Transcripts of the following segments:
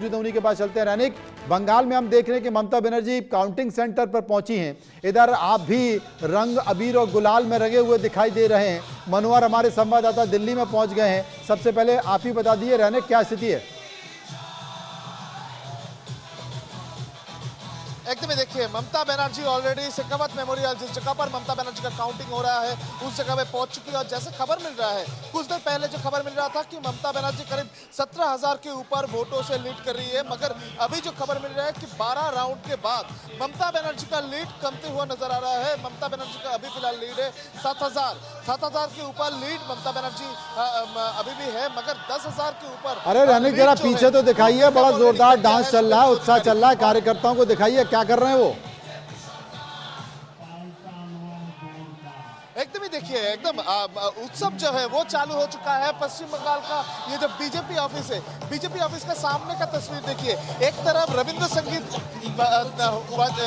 उन्हीं के पास चलते हैं। रैनिक, बंगाल में हम देख रहे हैं कि ममता बनर्जी काउंटिंग सेंटर पर पहुंची हैं। इधर आप भी रंग अबीर और गुलाल में रंगे हुए दिखाई दे रहे हैं। मनोहर हमारे संवाददाता दिल्ली में पहुंच गए हैं। सबसे पहले आप ही बता दिए रैनिक, क्या स्थिति है? एकदम देखिए, ममता बनर्जी ऑलरेडी शेखावत मेमोरियल, जिस जगह पर ममता बनर्जी का काउंटिंग हो रहा है, उस जगह पे पहुंच चुकी है। और जैसे खबर मिल रहा है, कुछ देर पहले जो खबर मिल रहा था कि ममता बनर्जी करीब 17,000 के ऊपर वोटों से लीड कर रही है, मगर अभी जो खबर मिल रहा है कि 12 राउंड के बाद ममता बनर्जी का लीड कमते हुआ नजर आ रहा है। ममता बनर्जी का अभी फिलहाल लीड है 7,000 के ऊपर लीड ममता बनर्जी अभी भी है, मगर 10,000 के ऊपर। अरे रैनिक, जरा पीछे तो दिखाइए, बड़ा जोरदार डांस चल रहा है, उत्साह चल रहा है, कार्यकर्ताओं को दिखाइए क्या कर रहे हैं वो। एकदम ही देखिए, एकदम उत्सव जो है वो चालू हो चुका है। पश्चिम बंगाल का ये जो बीजेपी ऑफिस है, बीजेपी ऑफिस का सामने का तस्वीर देखिए। एक तरफ रविंद्र संगीत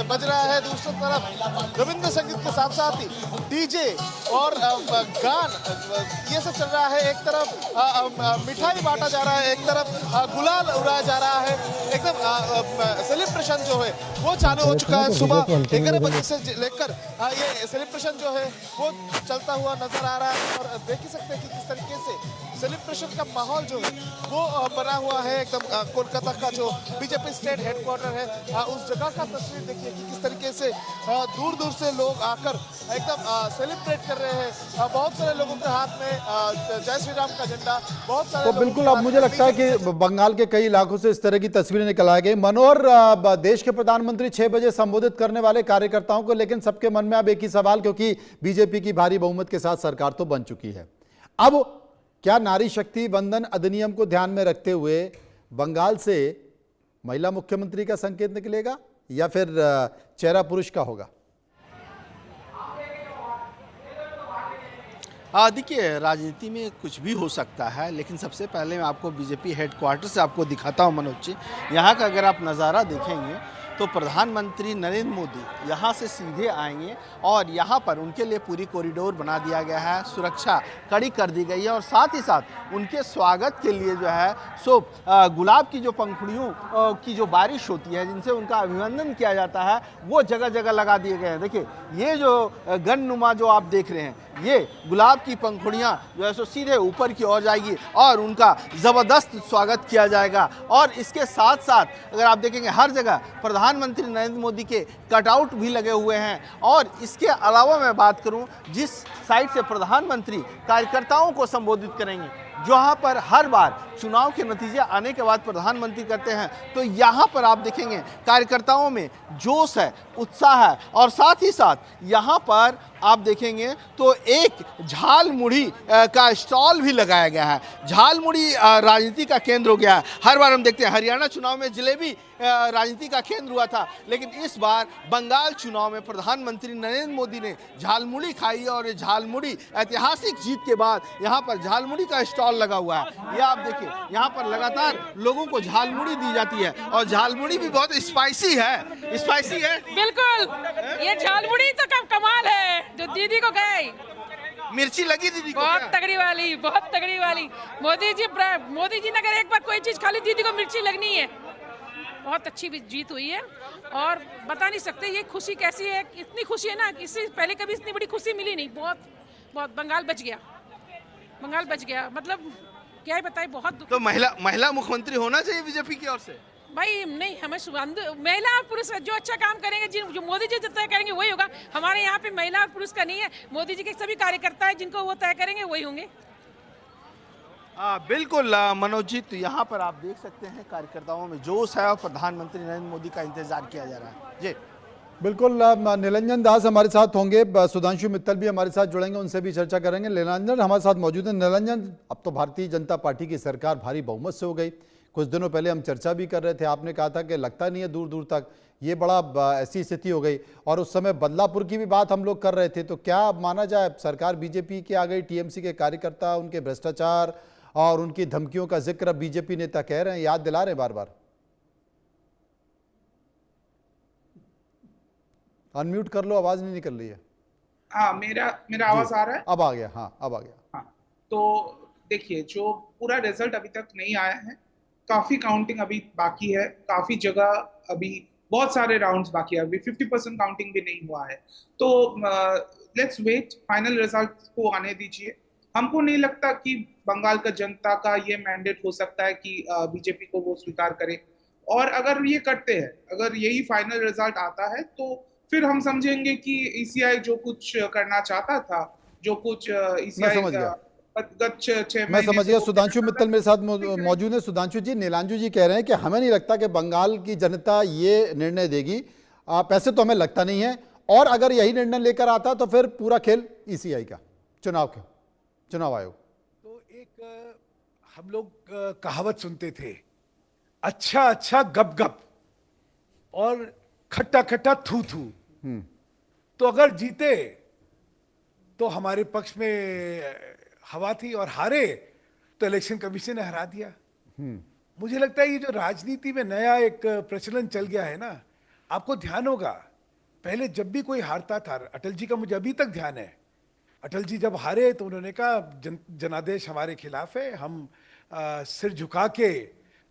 बज रहा है, दूसरी तरफ रविंद्र संगीत के साथ साथ ही डीजे और गान ये सब चल रहा है। एक तरफ मिठाई बांटा जा रहा है, एक तरफ गुलाल उड़ाया जा रहा है। एकदम सेलिब्रेशन जो है वो चालू हो चुका है। सुबह 11 बजे से लेकर ये सेलिब्रेशन जो है वो चलता हुआ नजर आ रहा है। और देख ही सकते हैं कि किस तरीके से सेलिब्रेशन का माहौल जो है वो बना हुआ है। एकदम कोलकाता का जो बीजेपी स्टेट हेडक्वार्टर है, उस जगह का तस्वीर देखिए कि किस तरीके से दूर दूर से लोग आकर एकदम सेलिब्रेट कर रहे हैं। बहुत सारे लोगों के हाथ में जय श्री राम का झंडा, बहुत सारे तो बिल्कुल अब मुझे लगता है कि बंगाल के कई इलाकों से इस तरह की तस्वीरें निकल आ गई। मनोहर, देश के प्रधानमंत्री 6 बजे संबोधित करने वाले कार्यकर्ताओं को, लेकिन सबके मन में अब एक ही सवाल, क्योंकि बीजेपी की भारी बहुमत के साथ सरकार तो बन चुकी है, अब क्या नारी शक्ति वंदन अधिनियम को ध्यान में रखते हुए बंगाल से महिला मुख्यमंत्री का संकेत निकलेगा या फिर चेहरा पुरुष का होगा? देखिए, राजनीति में कुछ भी हो सकता है, लेकिन सबसे पहले मैं आपको बीजेपी हेडक्वार्टर से आपको दिखाता हूं मनोज जी। यहाँ का अगर आप नज़ारा देखेंगे तो प्रधानमंत्री नरेंद्र मोदी यहाँ से सीधे आएंगे और यहाँ पर उनके लिए पूरी कॉरिडोर बना दिया गया है, सुरक्षा कड़ी कर दी गई है और साथ ही साथ उनके स्वागत के लिए जो है सो गुलाब की जो पंखुड़ियों की जो बारिश होती है, जिनसे उनका अभिनंदन किया जाता है, वो जगह जगह लगा दिए गए हैं। देखिए, ये जो गननुमा जो आप देख रहे हैं, ये गुलाब की पंखुड़ियाँ जो है सो सीधे ऊपर की ओर जाएगी और उनका ज़बरदस्त स्वागत किया जाएगा। और इसके साथ साथ अगर आप देखेंगे हर जगह प्रधानमंत्री नरेंद्र मोदी के कटआउट भी लगे हुए हैं। और इसके अलावा मैं बात करूं, जिस साइड से प्रधानमंत्री कार्यकर्ताओं को संबोधित करेंगे, जहाँ पर हर बार चुनाव के नतीजे आने के बाद प्रधानमंत्री करते हैं, तो यहाँ पर आप देखेंगे कार्यकर्ताओं में जोश है, उत्साह है। और साथ ही साथ यहाँ पर आप देखेंगे तो एक झाल मुड़ी का स्टॉल भी लगाया गया है। झाल मुड़ी राजनीति का केंद्र हो गया है। हर बार हम देखते हैं हरियाणा चुनाव में जलेबी राजनीति का केंद्र हुआ था, लेकिन इस बार बंगाल चुनाव में प्रधानमंत्री नरेंद्र मोदी ने झालमुड़ी खाई और ये झालमुड़ी ऐतिहासिक जीत के बाद यहाँ पर झालमुड़ी का स्टॉल लगा हुआ है। ये आप देखिए, यहाँ पर लगातार लोगों को झालमुड़ी दी जाती है और झालमुड़ी भी बहुत स्पाइसी है। स्पाइसी है बिल्कुल, ये झालमुड़ी तो कमाल है जो दीदी को गए। मिर्ची लगी दीदी को? बहुत तगड़ी वाली, बहुत तगड़ी वाली। मोदी जी ने अगर एक बार कोई चीज खाली, दीदी को मिर्ची लगनी है। बहुत अच्छी जीत हुई है और बता नहीं सकते ये खुशी कैसी है। इतनी खुशी है ना, इससे पहले कभी इतनी बड़ी खुशी मिली नहीं। बहुत बहुत बंगाल बच गया, बंगाल बच गया, मतलब क्या ही बताए। बहुत तो महिला मुख्यमंत्री होना चाहिए बीजेपी की ओर से? भाई नहीं, हमें महिला और पुरुष जो अच्छा काम करेंगे, जो मोदी जी तय करेंगे वही होगा। हमारे यहाँ पे महिला और पुरुष का नहीं है, मोदी जी के सभी कार्यकर्ता हैं, जिनको वो तय करेंगे वही होंगे। बिल्कुल मनोज जी, तो यहाँ पर आप देख सकते हैं कार्यकर्ताओं में जोश है और प्रधानमंत्री नरेंद्र मोदी का इंतजार किया जा रहा है। जी बिल्कुल, निरंजन दास हमारे साथ होंगे, सुधांशु मित्तल भी हमारे साथ जुड़ेंगे, उनसे भी चर्चा करेंगे। निरंजन हमारे साथ मौजूद है। निरंजन, अब तो भारतीय जनता पार्टी की सरकार भारी बहुमत से हो गई। कुछ दिनों पहले हम चर्चा भी कर रहे थे, आपने कहा था कि लगता नहीं है दूर दूर तक, ये बड़ा ऐसी स्थिति हो गई। और उस समय बदलापुर की भी बात हम लोग कर रहे थे। तो क्या माना जाए, सरकार बीजेपी की आ गई, टीएमसी के कार्यकर्ता उनके भ्रष्टाचार और उनकी धमकियों का जिक्र बीजेपी नेता कह रहे हैं, याद दिला रहे हैं बार बार। अनम्यूट कर लो, आवाज नहीं निकल रही है। हाँ, मेरा आवाज आ रहा है? अब आ गया। हाँ, अब आ गया। हाँ, तो देखिए, जो पूरा रिजल्ट अभी तक नहीं आया है, काफी काउंटिंग अभी बाकी है, काफी जगह अभी बहुत सारे राउंड्स बाकी है, अभी 50% काउंटिंग भी नहीं हुआ है। तो लेट्स वेट, फाइनल रिजल्ट को आने दीजिए। हमको नहीं लगता कि बंगाल का जनता का ये मैंडेट हो सकता है कि बीजेपी को वो स्वीकार करे। और अगर ये करते हैं, अगर यही फाइनल रिजल्ट आता है, तो फिर हम समझेंगे कि ईसीआई जो कुछ करना चाहता था, जो कुछ मैं ईसीआई समझ गया, गत 6 मैं महीने समझ से गया। वो सुधांशु करना मित्तल चाहता मेरे साथ था। मौजूद है। सुधांशु जी, नीलांजू जी कह रहे हैं कि हमें नहीं लगता कि बंगाल की जनता ये निर्णय देगी। पैसे तो हमें लगता नहीं है, और अगर यही निर्णय लेकर आता तो फिर पूरा खेल ईसीआई का, चुनाव आयोग। तो एक हम लोग कहावत सुनते थे, अच्छा अच्छा गप गप और खट्टा खट्टा थू थू। तो अगर जीते तो हमारे पक्ष में हवा थी, और हारे तो इलेक्शन कमीशन ने हरा दिया। मुझे लगता है ये जो राजनीति में नया एक प्रचलन चल गया है ना, आपको ध्यान होगा, पहले जब भी कोई हारता था, अटल जी का मुझे अभी तक ध्यान है, अटल जी जब हारे तो उन्होंने कहा जनादेश हमारे खिलाफ है, हम सिर झुका के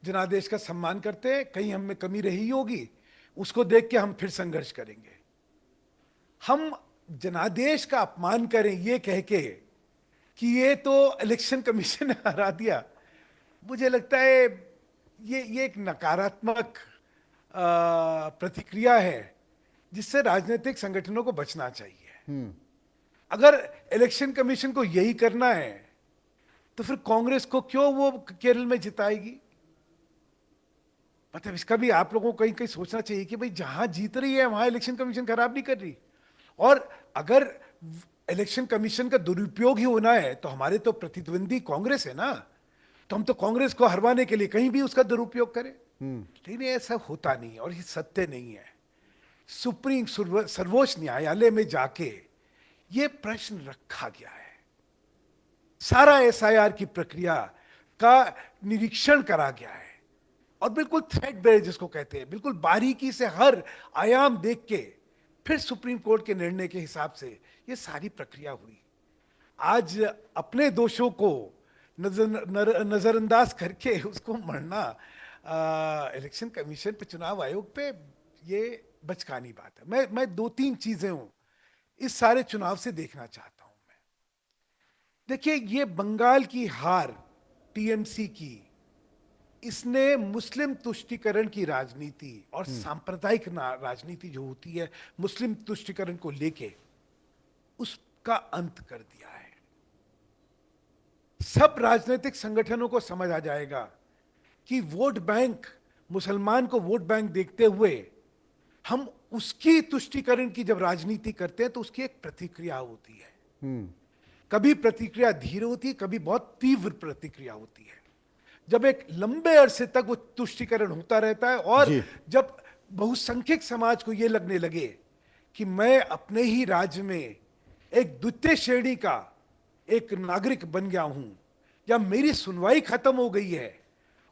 जनादेश का सम्मान करते हैं, कहीं हम में कमी रही होगी उसको देख के हम फिर संघर्ष करेंगे। हम जनादेश का अपमान करें ये कह के कि ये तो इलेक्शन कमीशन ने हरा दिया, मुझे लगता है ये एक नकारात्मक प्रतिक्रिया है जिससे राजनीतिक संगठनों को बचना चाहिए। अगर इलेक्शन कमीशन को यही करना है तो फिर कांग्रेस को क्यों वो केरल में जिताएगी? मतलब इसका भी आप लोगों को कहीं कहीं सोचना चाहिए कि भाई जहां जीत रही है वहां इलेक्शन कमीशन खराब नहीं कर रही। और अगर इलेक्शन कमीशन का दुरुपयोग ही होना है तो हमारे तो प्रतिद्वंदी कांग्रेस है ना, तो हम तो कांग्रेस को हरवाने के लिए कहीं भी उसका दुरुपयोग करें। लेकिन ऐसा होता नहीं और ये सत्य नहीं है। सुप्रीम सर्वोच्च न्यायालय में जाके ये प्रश्न रखा गया है, सारा एसआईआर की प्रक्रिया का निरीक्षण करा गया है, और बिल्कुल थ्रेडबेयर जिसको कहते हैं, बिल्कुल बारीकी से हर आयाम देख के फिर सुप्रीम कोर्ट के निर्णय के हिसाब से ये सारी प्रक्रिया हुई। आज अपने दोषों को नजरअंदाज करके उसको मरना इलेक्शन कमीशन पे, चुनाव आयोग पे, ये बचकानी बात है। मैं 2-3 चीजें हूं इस सारे चुनाव से देखना चाहता हूं मैं। देखिए, ये बंगाल की हार टीएमसी की, इसने मुस्लिम तुष्टीकरण की राजनीति और सांप्रदायिक राजनीति जो होती है मुस्लिम तुष्टीकरण को लेके, उसका अंत कर दिया है। सब राजनीतिक संगठनों को समझ आ जाएगा कि वोट बैंक, मुसलमान को वोट बैंक देखते हुए हम उसकी तुष्टीकरण की जब राजनीति करते हैं तो उसकी एक प्रतिक्रिया होती है। कभी प्रतिक्रिया धीरे होती है, कभी बहुत तीव्र प्रतिक्रिया होती है। जब एक लंबे अरसे तक वो तुष्टीकरण होता रहता है और जब बहुसंख्यक समाज को ये लगने लगे कि मैं अपने ही राज्य में एक द्वितीय श्रेणी का एक नागरिक बन गया हूं, या मेरी सुनवाई खत्म हो गई है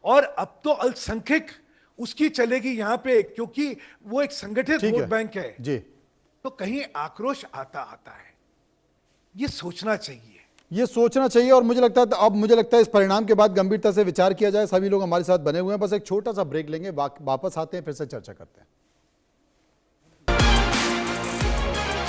और अब तो अल्पसंख्यक उसकी चलेगी यहां पे क्योंकि वो एक संगठित वोट बैंक है जी, तो कहीं आक्रोश आता है। ये सोचना चाहिए, और मुझे लगता है इस परिणाम के बाद गंभीरता से विचार किया जाए। सभी लोग हमारे साथ बने हुए हैं। बस एक छोटा सा ब्रेक लेंगे, वापस आते हैं, फिर से चर्चा करते हैं।